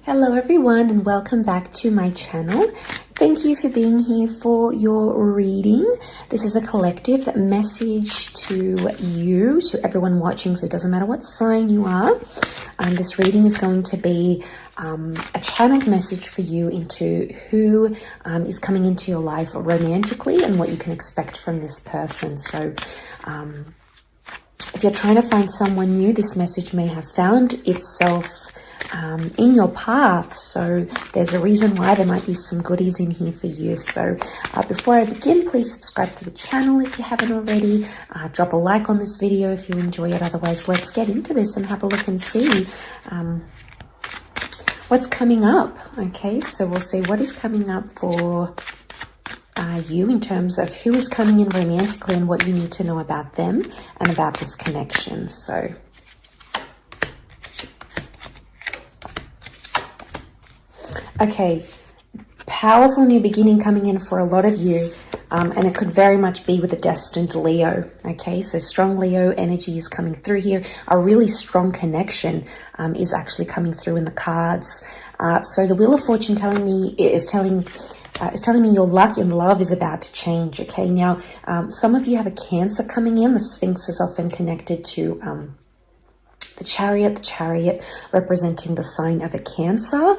Hello everyone and welcome back to my channel. Thank you for being here for your reading. This is a collective message to you, to everyone watching, so it doesn't matter what sign you are. This reading is going to be a channeled message for you into who is coming into your life romantically and what you can expect from this person. So if you're trying to find someone new, this message may have found itself in your path, so there's a reason why there might be some goodies in here for you. So before I begin, please subscribe to the channel if you haven't already. Drop a like on this video if you enjoy it. Otherwise, let's get into this and have a look and see what's coming up. Okay, so we'll see what is coming up for you in terms of who is coming in romantically and what you need to know about them and about this connection. So okay, powerful new beginning coming in for a lot of you, and it could very much be with a destined Leo. Okay, so strong Leo energy is coming through here. A really strong connection is actually coming through in the cards. So the Wheel of Fortune is telling me your luck in love is about to change. Okay, now some of you have a Cancer coming in. The Sphinx is often connected to the chariot representing the sign of a Cancer.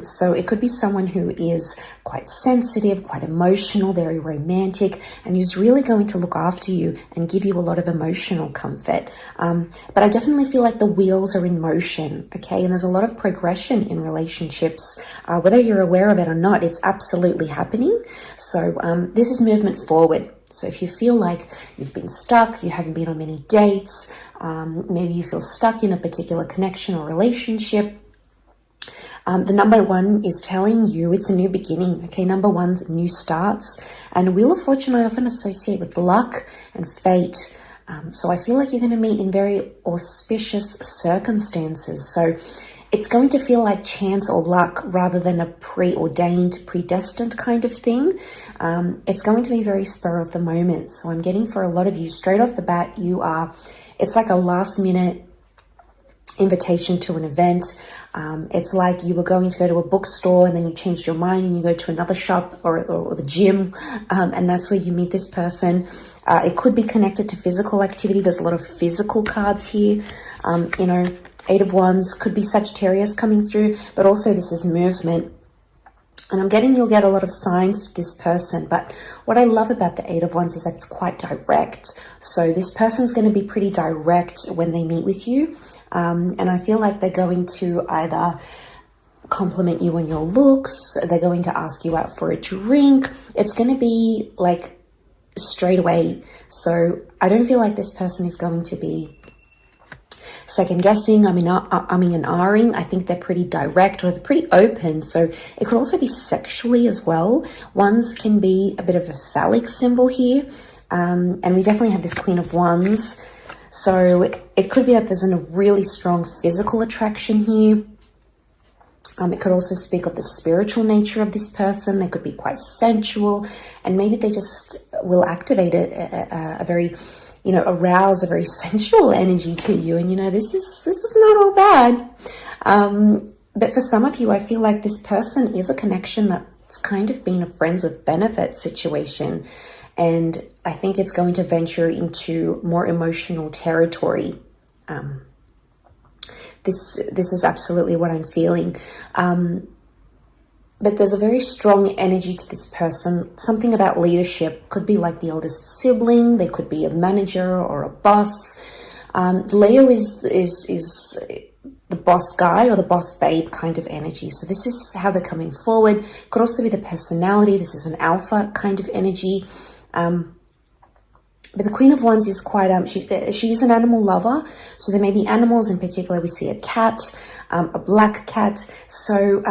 So it could be someone who is quite sensitive, quite emotional, very romantic, and who's really going to look after you and give you a lot of emotional comfort. But I definitely feel like the wheels are in motion, okay? And there's a lot of progression in relationships. Whether you're aware of it or not, it's absolutely happening. So this is movement forward. So if you feel like you've been stuck, you haven't been on many dates, maybe you feel stuck in a particular connection or relationship, the number one is telling you it's a new beginning. Okay, number one's new starts. And Wheel of Fortune I often associate with luck and fate. So I feel like you're going to meet in very auspicious circumstances. So it's going to feel like chance or luck rather than a preordained, predestined kind of thing. It's going to be very spur of the moment. So I'm getting for a lot of you, straight off the bat, it's like a last minute invitation to an event. It's like you were going to go to a bookstore and then you changed your mind and you go to another shop or the gym, and that's where you meet this person. It could be connected to physical activity. There's a lot of physical cards here. You know, Eight of Wands could be Sagittarius coming through, but also this is movement. And I'm getting you'll get a lot of signs of this person. But what I love about the Eight of Wands is that it's quite direct. So this person's going to be pretty direct when they meet with you. And I feel like they're going to either compliment you on your looks, they're going to ask you out for a drink. It's going to be like straight away. So I don't feel like this person is going to be second guessing. I mean, I think they're pretty direct or they're pretty open. So it could also be sexually as well. Wands can be a bit of a phallic symbol here. And we definitely have this Queen of Wands. So it could be that there's a really strong physical attraction here. It could also speak of the spiritual nature of this person. They could be quite sensual, and maybe they just will activate a very, you know, arouse a very sensual energy to you. And, you know, this is not all bad. But for some of you, I feel like this person is a connection that's kind of been a friends with benefit situation. And I think it's going to venture into more emotional territory. This is absolutely what I'm feeling. But there's a very strong energy to this person. Something about leadership. Could be like the eldest sibling. They could be a manager or a boss. Leo is the boss guy or the boss babe kind of energy. So this is how they're coming forward. Could also be the personality. This is an alpha kind of energy. But the Queen of Wands is quite, she is an animal lover. So there may be animals. In particular, we see a cat, a black cat. So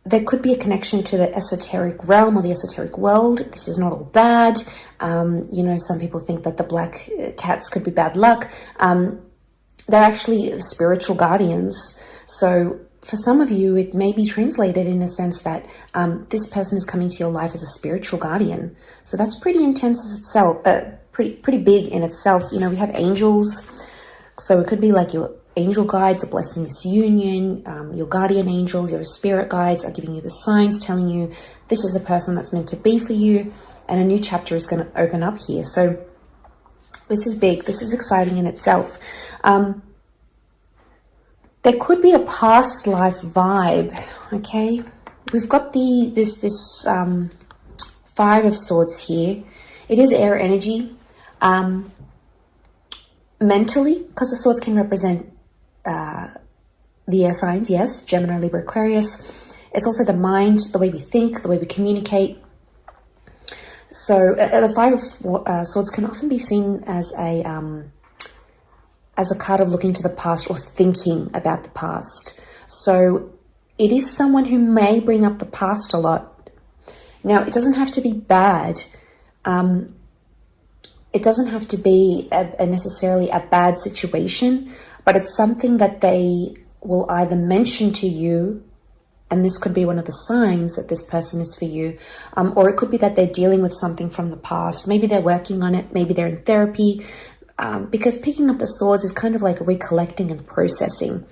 there could be a connection to the esoteric realm or the esoteric world. This is not all bad. You know, some people think that the black cats could be bad luck. They're actually spiritual guardians. So for some of you, it may be translated in a sense that this person is coming to your life as a spiritual guardian. So that's pretty intense as itself, pretty big in itself. You know, we have angels. So it could be like angel guides are blessing this union. Your guardian angels, your spirit guides are giving you the signs, telling you this is the person that's meant to be for you, and a new chapter is going to open up here. So this is big. This is exciting in itself. There could be a past life vibe, okay? We've got this Five of Swords here. It is air energy. Mentally, because the swords can represent the air signs, yes, Gemini, Libra, Aquarius. It's also the mind, the way we think, the way we communicate. So the Five of Swords can often be seen as a card of looking to the past or thinking about the past. So it is someone who may bring up the past a lot. Now, it doesn't have to be bad. It doesn't have to be necessarily a bad situation, but it's something that they will either mention to you, and this could be one of the signs that this person is for you, or it could be that they're dealing with something from the past. Maybe they're working on it, maybe they're in therapy, because picking up the swords is kind of like recollecting and processing.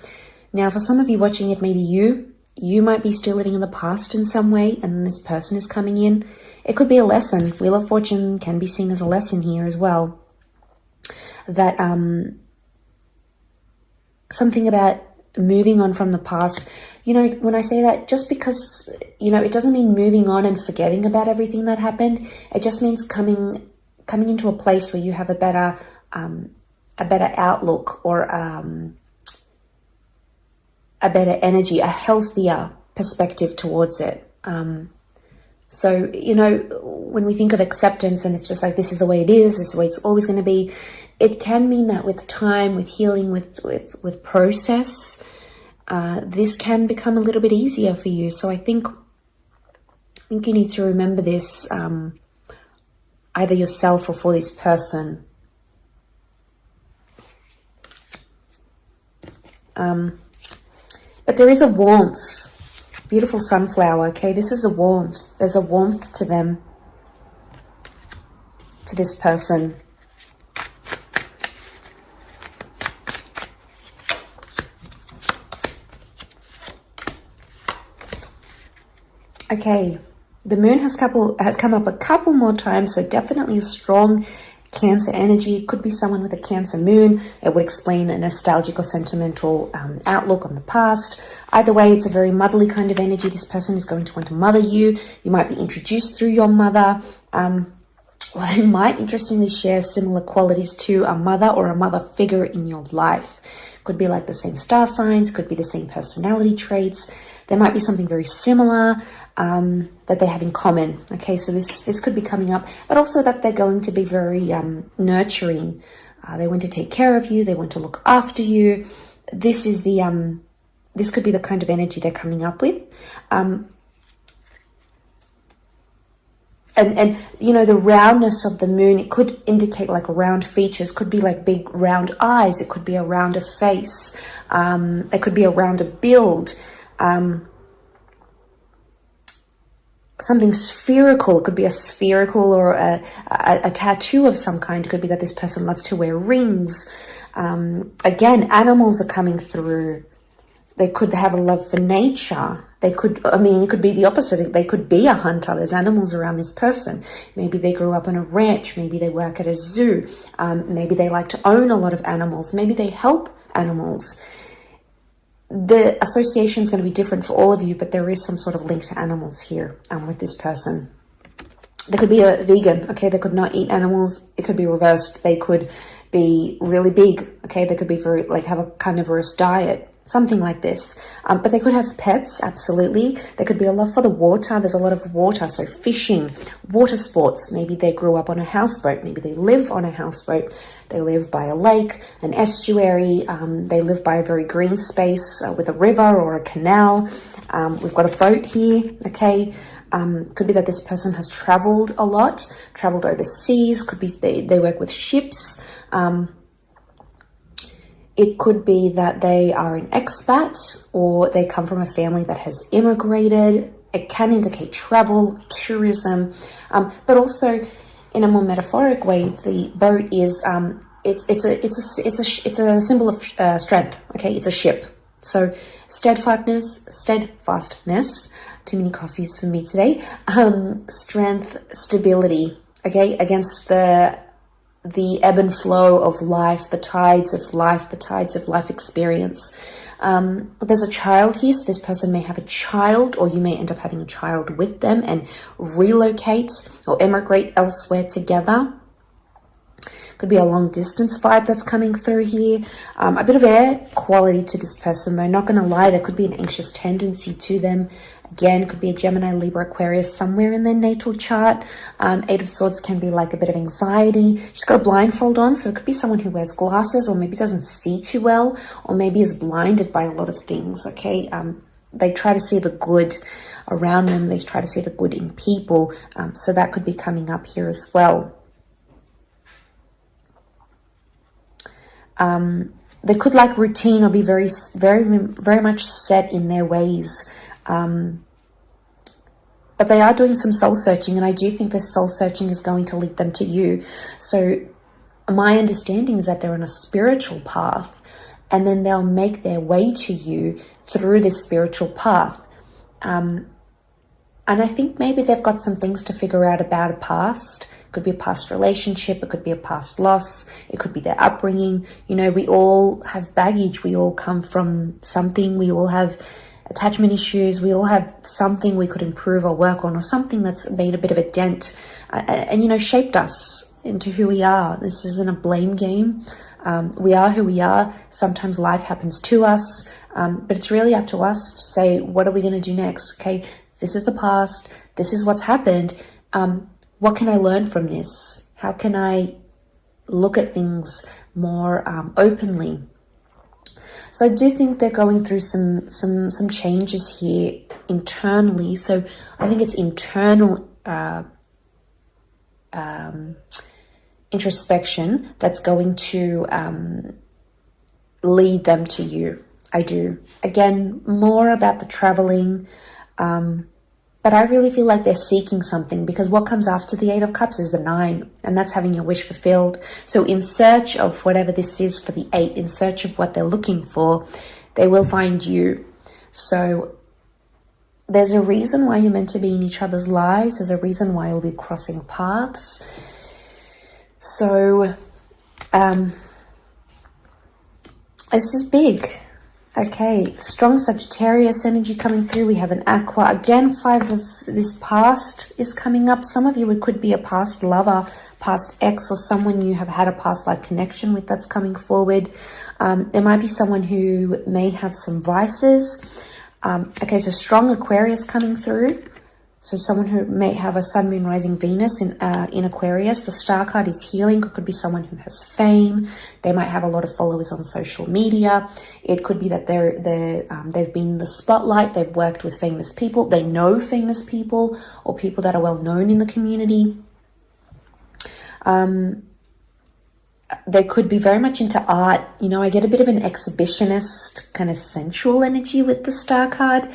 Now, for some of you watching it, maybe you might be still living in the past in some way, and this person is coming in. It could be a lesson. Wheel of Fortune can be seen as a lesson here as well. That something about moving on from the past. You know, when I say that, just because, you know, it doesn't mean moving on and forgetting about everything that happened. It just means coming into a place where you have a better outlook, or a better energy, a healthier perspective towards it. So, you know, when we think of acceptance and it's just like, this is the way it is, this is the way it's always going to be, it can mean that with time, with healing, with process, this can become a little bit easier for you. So I think you need to remember this, either yourself or for this person. But there is a warmth. Beautiful sunflower, okay? This is a warmth. There's a warmth to them, to this person. Okay, the moon has come up a couple more times, so definitely a strong Cancer energy. It could be someone with a Cancer moon. It would explain a nostalgic or sentimental outlook on the past. Either way, it's a very motherly kind of energy. This person is going to want to mother you. You might be introduced through your mother. Well, they might interestingly share similar qualities to a mother or a mother figure in your life. Could be like the same star signs, could be the same personality traits. There might be something very similar that they have in common. Okay, so this could be coming up, but also that they're going to be very nurturing. They want to take care of you. They want to look after you. This is the this could be the kind of energy they're coming up with. And you know, the roundness of the moon, it could indicate like round features, could be like big round eyes, it could be a rounder face, it could be a rounder build, something spherical. It could be a spherical or a tattoo of some kind. It could be that this person loves to wear rings. Again, animals are coming through. They could have a love for nature. They could, I mean, it could be the opposite. They could be a hunter. There's animals around this person. Maybe they grew up on a ranch. Maybe they work at a zoo. Maybe they like to own a lot of animals. Maybe they help animals. The association is going to be different for all of you, but there is some sort of link to animals here with this person. They could be a vegan, okay? They could not eat animals. It could be reversed. They could be really big, okay? They could be very, like, have a carnivorous diet. Something like this. But they could have pets, absolutely. There could be a love for the water. There's a lot of water, so fishing, water sports. Maybe they grew up on a houseboat. Maybe they live on a houseboat. They live by a lake, an estuary. They live by a very green space with a river or a canal. We've got a boat here, okay? Could be that this person has traveled a lot, traveled overseas. Could be they work with ships. It could be that they are an expat or they come from a family that has immigrated. It can indicate travel, tourism, but also in a more metaphoric way, the boat is it's a symbol of strength. Okay, it's a ship. So steadfastness. Too many coffees for me today. Strength, stability. Okay, against the ebb and flow of life, the tides of life experience. There's a child here, so this person may have a child, or you may end up having a child with them and relocate or emigrate elsewhere together. Could be a long distance vibe that's coming through here. A bit of air quality to this person, though. Not going to lie, there could be an anxious tendency to them. Again, could be a Gemini, Libra, Aquarius somewhere in their natal chart. Eight of Swords can be like a bit of anxiety. She's got a blindfold on, so it could be someone who wears glasses, or maybe doesn't see too well, or maybe is blinded by a lot of things, okay? They try to see the good around them. They try to see the good in people. So that could be coming up here as well. They could like routine or be very much set in their ways. But they are doing some soul searching, and I do think this soul searching is going to lead them to you. So my understanding is that they're on a spiritual path, and then they'll make their way to you through this spiritual path. And I think maybe they've got some things to figure out about a past. It could be a past relationship. It could be a past loss. It could be their upbringing. You know, we all have baggage. We all come from something. We all have attachment issues. We all have something we could improve or work on, or something that's made a bit of a dent and, you know, shaped us into who we are. This isn't a blame game. We are who we are. Sometimes life happens to us, but it's really up to us to say, what are we going to do next? Okay, this is the past. This is what's happened. What can I learn from this? How can I look at things more openly? So I do think they're going through some changes here internally. So I think it's internal introspection that's going to lead them to you. I do. Again, more about the traveling. But I really feel like they're seeking something, because what comes after the Eight of Cups is the 9, and that's having your wish fulfilled. So in search of whatever this is for the 8, in search of what they're looking for, they will find you. So there's a reason why you're meant to be in each other's lives. There's a reason why you'll be crossing paths. So this is big. Okay, strong Sagittarius energy coming through. We have an Aqua. Again, 5 of this past is coming up. Some of you, it could be a past lover, past ex, or someone you have had a past life connection with that's coming forward. There might be someone who may have some vices. Okay, so strong Aquarius coming through. So someone who may have a Sun, Moon, Rising, Venus in Aquarius. The Star card is healing. It could be someone who has fame. They might have a lot of followers on social media. It could be that they've been in the spotlight. They've worked with famous people. They know famous people, or people that are well known in the community. They could be very much into art. You know, I get a bit of an exhibitionist kind of sensual energy with the Star card.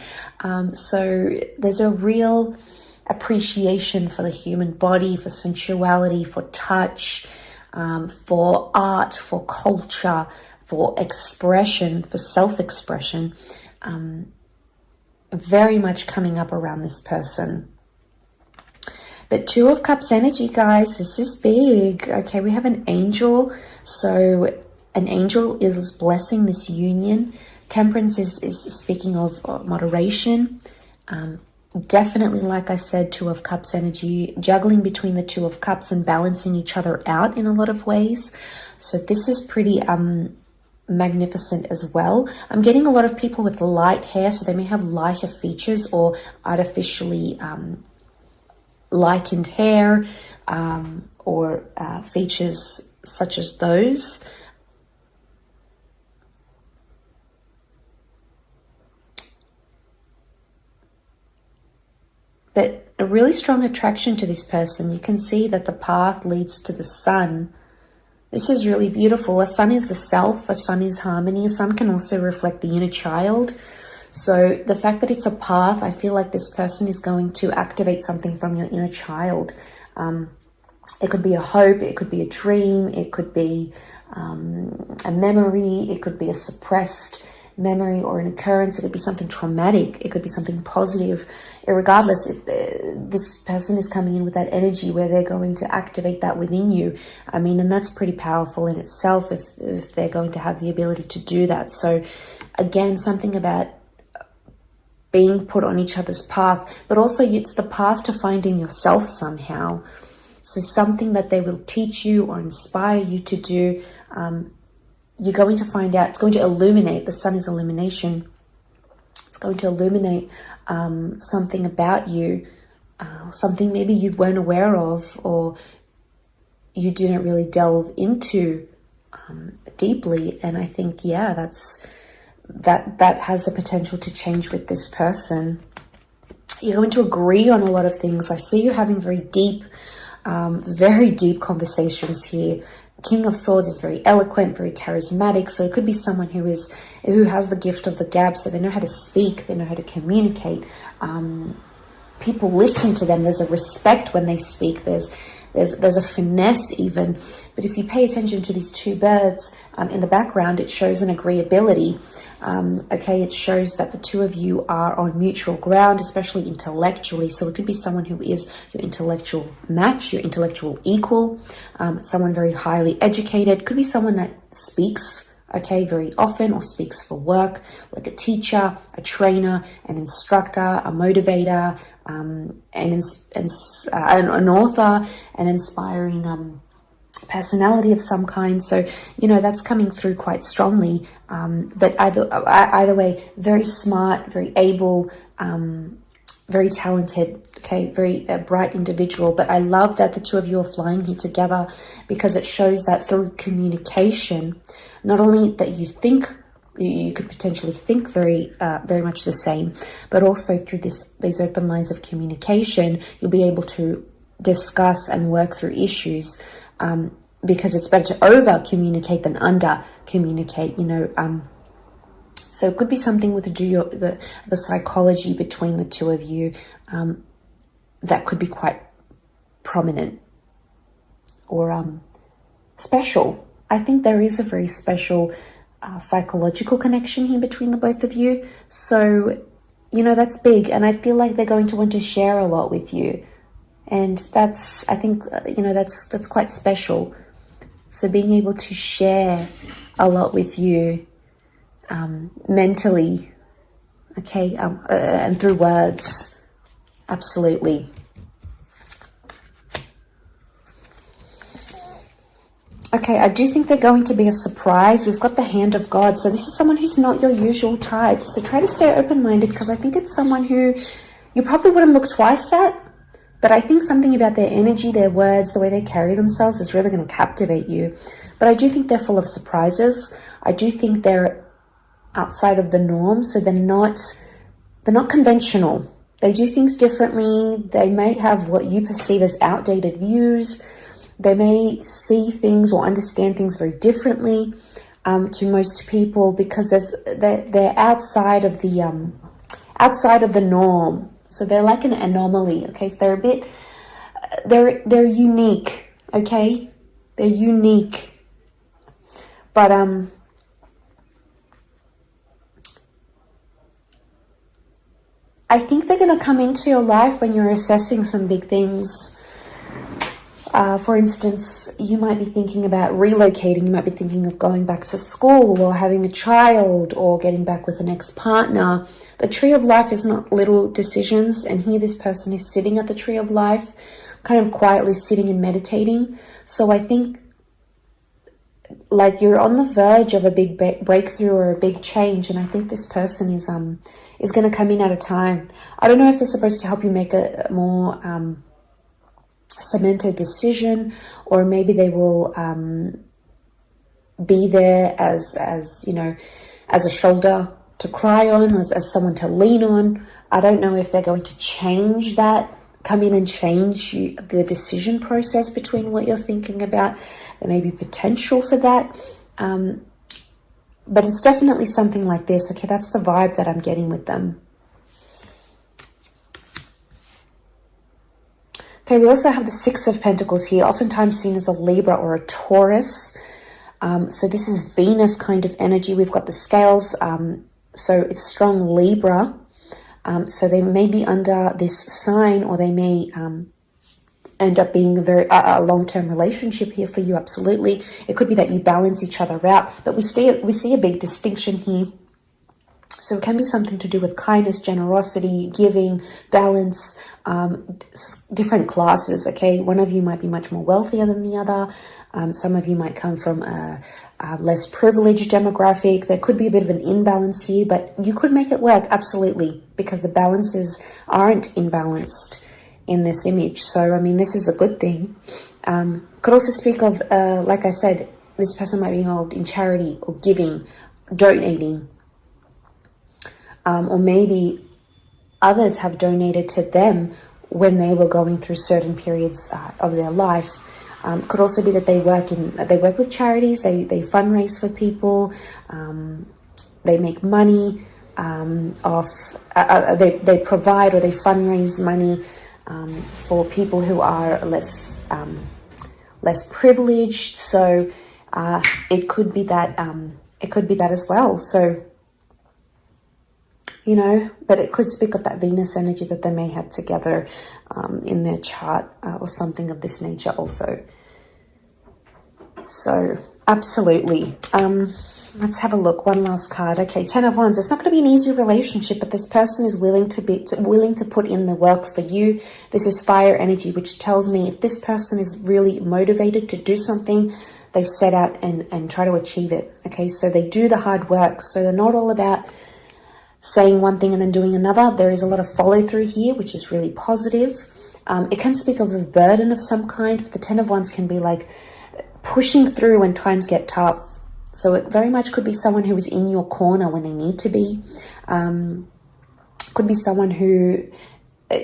So there's a real appreciation for the human body, for sensuality, for touch, for art, for culture, for expression, for self-expression. Very much coming up around this person. But 2 of Cups energy, guys, this is big. Okay, we have an angel. So an angel is blessing this union. Temperance is speaking of moderation. Definitely, like I said, 2 of Cups energy, juggling between the 2 of Cups and balancing each other out in a lot of ways. So this is pretty magnificent as well. I'm getting a lot of people with light hair, so they may have lighter features or artificially lightened hair, or features such as those. But a really strong attraction to this person. You can see that the path leads to the sun. This is really beautiful. A sun is the self. A sun is harmony. A sun can also reflect the inner child. So the fact that it's a path, I feel like this person is going to activate something from your inner child. It could be a hope, it could be a dream, it could be a memory. It could be a suppressed memory or an occurrence. It could be something traumatic. It could be something positive. Regardless, this person is coming in with that energy where they're going to activate that within you. I mean, and that's pretty powerful in itself if they're going to have the ability to do that. So again, something about being put on each other's path, but also it's the path to finding yourself somehow. So something that they will teach you or inspire you to do, you're going to find out, it's going to illuminate. The sun is illumination. It's going to illuminate something about you, something maybe you weren't aware of or you didn't really delve into deeply. And I think, yeah, that has the potential to change with this person. You're going to agree on a lot of things. I see you having very deep conversations here. King of Swords is very eloquent, very charismatic. So it could be someone who has the gift of the gab. So they know how to speak, they know how to communicate. People listen to them. There's a respect when they speak. There's a finesse even. But if you pay attention to these two birds in the background, it shows an agreeability. Okay, it shows that the two of you are on mutual ground, especially intellectually. So it could be someone who is your intellectual match, your intellectual equal, someone very highly educated. Could be someone that speaks, okay, very often, or speaks for work, like a teacher, a trainer, an instructor, a motivator, an author, an inspiring personality of some kind. So, you know, that's coming through quite strongly. But either way, very smart, very able, very talented, okay, very bright individual. But I love that the two of you are flying here together, because it shows that through communication, not only that you think, you could potentially think very much the same, but also through these open lines of communication, you'll be able to discuss and work through issues, because it's better to over communicate than under communicate, you know. So it could be something with the psychology between the two of you that could be quite prominent or special. I think there is a very special psychological connection here between the both of you. So, you know, that's big. And I feel like they're going to want to share a lot with you. And that's, I think, you know, that's quite special. So being able to share a lot with you mentally, okay, and through words, absolutely. Okay, I do think they're going to be a surprise. We've got the Hand of God. So this is someone who's not your usual type. So try to stay open-minded, because I think it's someone who you probably wouldn't look twice at. But I think something about their energy, their words, the way they carry themselves is really going to captivate you. But I do think they're full of surprises. I do think they're outside of the norm. So they're not conventional. They do things differently. They may have what you perceive as outdated views. They may see things or understand things very differently to most people, because they're outside of the norm. So they're like an anomaly, okay? So they're a bit, they're unique, okay? They're unique. But I think they're going to come into your life when you're assessing some big things. For instance, you might be thinking about relocating. You might be thinking of going back to school, or having a child, or getting back with an ex-partner. The Tree of Life is not little decisions. And here this person is sitting at the Tree of Life, kind of quietly sitting and meditating. So I think like you're on the verge of a big breakthrough or a big change. And I think this person is going to come in at a time. I don't know if they're supposed to help you make a more cemented decision, or maybe they will be there as you know, as a shoulder to cry on, as someone to lean on. I don't know if they're going to change that, come in and change the decision process between what you're thinking about. There may be potential for that, but it's definitely something like this. Okay, that's the vibe that I'm getting with them. Okay, we also have the Six of Pentacles here, oftentimes seen as a Libra or a Taurus. So this is Venus kind of energy. We've got the scales. So it's strong Libra. So they may be under this sign, or they may end up being a long-term relationship here for you. Absolutely. It could be that you balance each other out, but we see a big distinction here. So it can be something to do with kindness, generosity, giving, balance, different classes, okay? One of you might be much more wealthier than the other. Some of you might come from a less privileged demographic. There could be a bit of an imbalance here, but you could make it work, absolutely, because the balances aren't imbalanced in this image. So, I mean, this is a good thing. Could also speak of, like I said, this person might be involved in charity or giving, donating. Or maybe others have donated to them when they were going through certain periods of their life. Could also be that they work with charities, they fundraise for people, they make money they provide, or they fundraise money for people who are less privileged. So it could be that as well. So, you know, but it could speak of that Venus energy that they may have together in their chart or something of this nature also. So, absolutely. Let's have a look. One last card. Okay, Ten of Wands. It's not going to be an easy relationship, but this person is willing to put in the work for you. This is fire energy, which tells me if this person is really motivated to do something, they set out and try to achieve it. Okay, so they do the hard work. So they're not all about saying one thing and then doing another. There is a lot of follow through here, which is really positive. It can speak of a burden of some kind, but the Ten of Wands can be like pushing through when times get tough. So it very much could be someone who is in your corner when they need to be. Could be someone who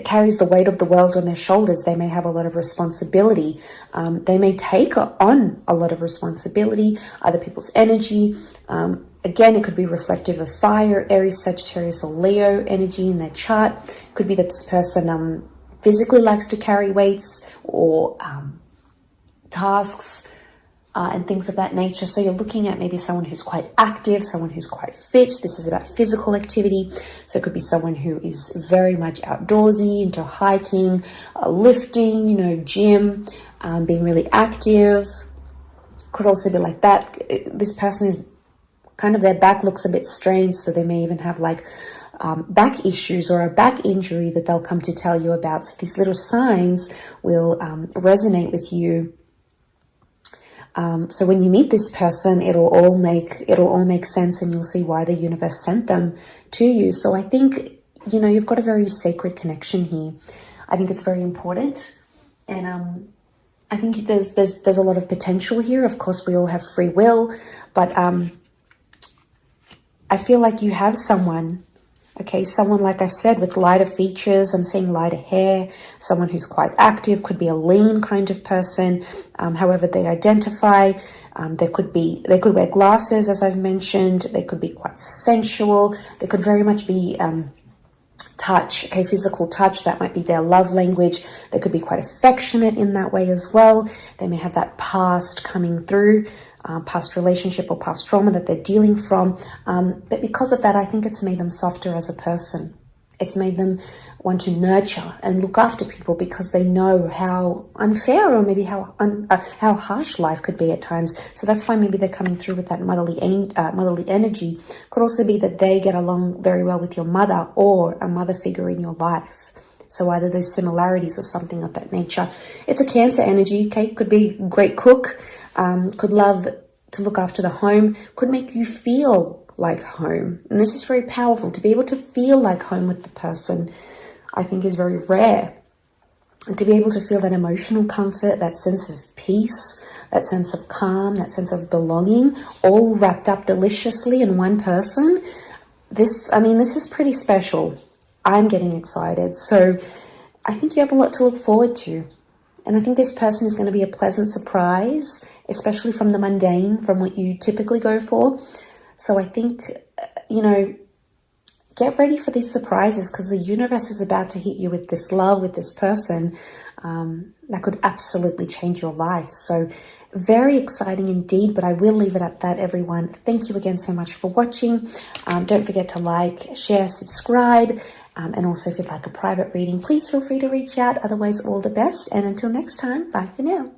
carries the weight of the world on their shoulders. They may have a lot of responsibility. They may take on a lot of responsibility, other people's energy. Again, it could be reflective of fire, Aries, Sagittarius, or Leo energy in their chart. It could be that this person physically likes to carry weights or tasks and things of that nature. So you're looking at maybe someone who's quite active, someone who's quite fit. This is about physical activity. So it could be someone who is very much outdoorsy, into hiking, lifting, you know, gym, being really active. Could also be like that. This person is kind of, their back looks a bit strained, so they may even have like back issues or a back injury that they'll come to tell you about. So these little signs will resonate with you. So when you meet this person, it'll all make sense, and you'll see why the universe sent them to you. So I think, you know, you've got a very sacred connection here. I think it's very important, and I think there's a lot of potential here. Of course, we all have free will, but I feel like you have someone, okay, someone, like I said, with lighter features. I'm seeing lighter hair, someone who's quite active, could be a lean kind of person, however they identify. They could wear glasses, as I've mentioned. They could be quite sensual. They could very much be touch, okay, physical touch. That might be their love language. They could be quite affectionate in that way as well. They may have that past coming through, past relationship or past trauma that they're dealing from. But because of that, I think it's made them softer as a person. It's made them want to nurture and look after people because they know how unfair or maybe how harsh life could be at times. So that's why maybe they're coming through with that motherly energy. Could also be that they get along very well with your mother or a mother figure in your life. So either those similarities or something of that nature. It's a Cancer energy, okay? Could be a great cook, could love to look after the home, could make you feel like home. And this is very powerful. To be able to feel like home with the person, I think, is very rare. And to be able to feel that emotional comfort, that sense of peace, that sense of calm, that sense of belonging, all wrapped up deliciously in one person. This is pretty special. I'm getting excited. So I think you have a lot to look forward to. And I think this person is going to be a pleasant surprise, especially from the mundane, from what you typically go for. So I think, you know, get ready for these surprises, because the universe is about to hit you with this love, with this person that could absolutely change your life. So Very exciting indeed, but I will leave it at that, everyone. Thank you again so much for watching. Don't forget to like, share, subscribe, and also if you'd like a private reading, please feel free to reach out. Otherwise, all the best, and until next time, bye for now.